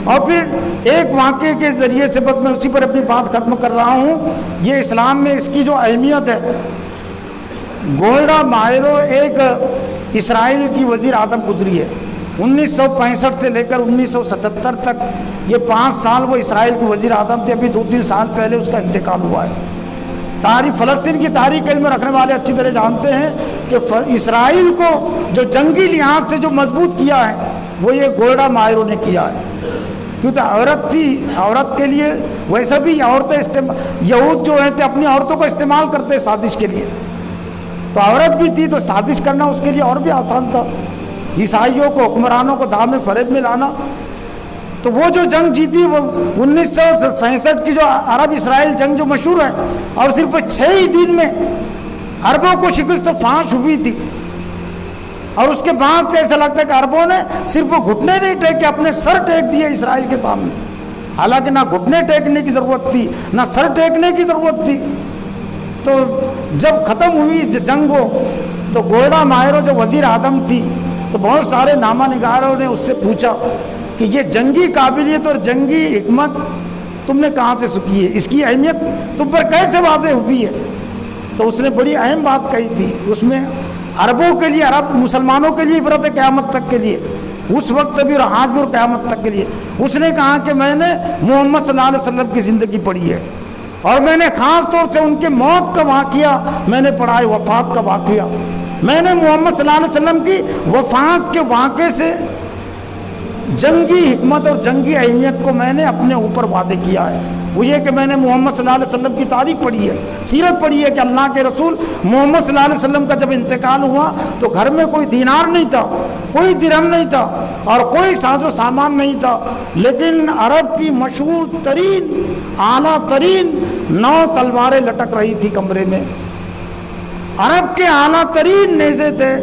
اور پھر ایک واقعے کے ذریعے سے بس میں اسی پر اپنی بات ختم کر رہا ہوں. یہ اسلام میں اس کی جو اہمیت ہے، گولڈا مائرو ایک اسرائیل کی وزیر اعظم گزری ہے 1965 سے لے کر 1977 تک. یہ 5 سال وہ اسرائیل کی وزیر اعظم تھے. ابھی 2-3 سال پہلے اس کا انتقال ہوا ہے. تاریخ فلسطین کی تاریخ علم میں رکھنے والے اچھی طرح جانتے ہیں کہ اسرائیل کو جو جنگی لحاظ سے جو مضبوط کیا ہے وہ یہ گولڈا مائرو نے کیا ہے. کیونکہ عورت تھی، عورت کے لیے ویسے بھی عورتیں یہود جو ہیں اپنی عورتوں کو استعمال کرتے سازش کے لیے، تو عورت بھی تھی تو سازش کرنا اس کے لیے اور بھی آسان تھا. عیسائیوں کو، حکمرانوں کو دام فریب میں لانا. تو وہ جو جنگ جیتی وہ 1967 کی جو عرب اسرائیل جنگ جو مشہور ہے، اور صرف 6 ہی دن میں عربوں کو شکست فاش ہوئی تھی. اور اس کے بعد سے ایسا لگتا ہے کہ عربوں نے صرف وہ گھٹنے نہیں ٹیکے، اپنے سر ٹیک دیے اسرائیل کے سامنے. حالانکہ نہ گھٹنے ٹیکنے کی ضرورت تھی نہ سر ٹیکنے کی ضرورت تھی. تو جب ختم ہوئی جنگ ہو تو گولڈا مائرو جو وزیر اعظم تھی، تو بہت سارے نامہ نگاروں نے اس سے پوچھا کہ یہ جنگی قابلیت اور جنگی حکمت تم نے کہاں سے سیکھی ہے، اس کی اہمیت تم پر کیسے واضح ہوئی ہے. تو اس نے بڑی اہم بات کہی تھی. اس میں عربوں کے لیے، عرب مسلمانوں کے لیے عبرت ہے قیامت تک کے لیے، اس وقت بھی اور آج بھی اور قیامت تک کے لیے. اس نے کہا کہ میں نے محمد صلی اللہ علیہ وسلم کی زندگی پڑھی ہے، اور میں نے خاص طور سے ان کے موت کا واقعہ میں نے پڑھا ہے، وفات کا واقعہ. میں نے محمد صلی اللہ علیہ وسلم کی وفات کے واقعے سے جنگی حکمت اور جنگی اہمیت کو میں نے اپنے اوپر واضح کیا ہے. وہ یہ کہ میں نے محمد صلی اللہ علیہ وسلم کی تاریخ پڑھی ہے، سیرت پڑھی ہے کہ اللہ کے رسول محمد صلی اللہ علیہ وسلم کا جب انتقال ہوا تو گھر میں کوئی دینار نہیں تھا، کوئی درہم نہیں تھا، اور کوئی ساز و سامان نہیں تھا. لیکن عرب کی مشہور ترین، اعلیٰ ترین 9 تلواریں لٹک رہی تھی کمرے میں. عرب کے اعلیٰ ترین نیزے تھے،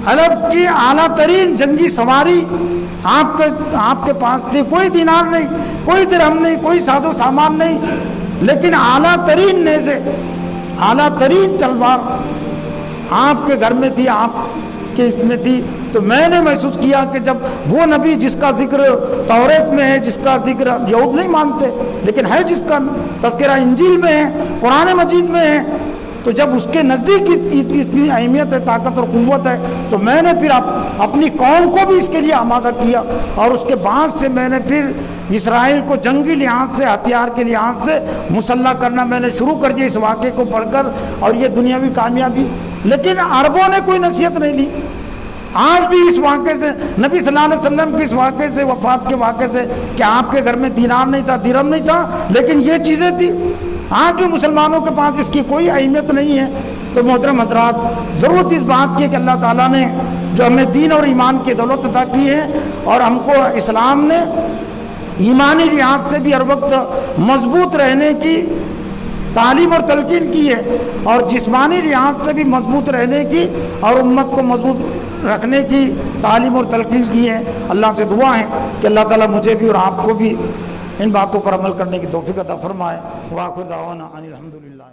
عرب کی اعلیٰ ترین جنگی سواری آپ کے پاس تھی. کوئی دینار نہیں، کوئی درہم نہیں، کوئی ساز و سامان نہیں، لیکن اعلیٰ ترین نیزے، اعلیٰ ترین تلوار آپ کے گھر میں تھی، آپ کے اس میں تھی. تو میں نے محسوس کیا کہ جب وہ نبی جس کا ذکر توریت میں ہے، جس کا ذکر یہود نہیں مانتے لیکن ہے، جس کا تذکرہ انجیل میں ہے، قرآن مجید میں ہے، تو جب اس کے نزدیک اتنی اہمیت ہے، طاقت اور قوت ہے، تو میں نے پھر اپنی قوم کو بھی اس کے لیے آمادہ کیا. اور اس کے بعد سے میں نے پھر اسرائیل کو جنگی لحاظ سے، ہتھیار کے لحاظ سے مسلح کرنا میں نے شروع کر دیا اس واقعے کو پڑھ کر، اور یہ دنیاوی کامیابی. لیکن عربوں نے کوئی نصیحت نہیں لی. آج بھی اس واقعے سے، نبی صلی اللہ علیہ وسلم کے اس واقعے سے، وفات کے واقعے سے کہ آپ کے گھر میں دینار نہیں تھا، درہم نہیں تھا، لیکن یہ چیزیں تھی، آج بھی مسلمانوں کے پاس اس کی کوئی اہمیت نہیں ہے. تو محترم حضرات، ضرورت اس بات کی ہے کہ اللہ تعالیٰ نے جو ہمیں دین اور ایمان کی دولت عطا کی ہے، اور ہم کو اسلام نے ایمانی لحاظ سے بھی ہر وقت مضبوط رہنے کی تعلیم اور تلقین کی ہے، اور جسمانی لحاظ سے بھی مضبوط رہنے کی اور امت کو مضبوط رکھنے کی تعلیم اور تلقین کی ہے. اللہ سے دعا ہے کہ اللہ تعالیٰ مجھے بھی اور آپ کو بھی ان باتوں پر عمل کرنے کی توفیق عطا فرمائے. وآخر دعوانا ان الحمدللہ.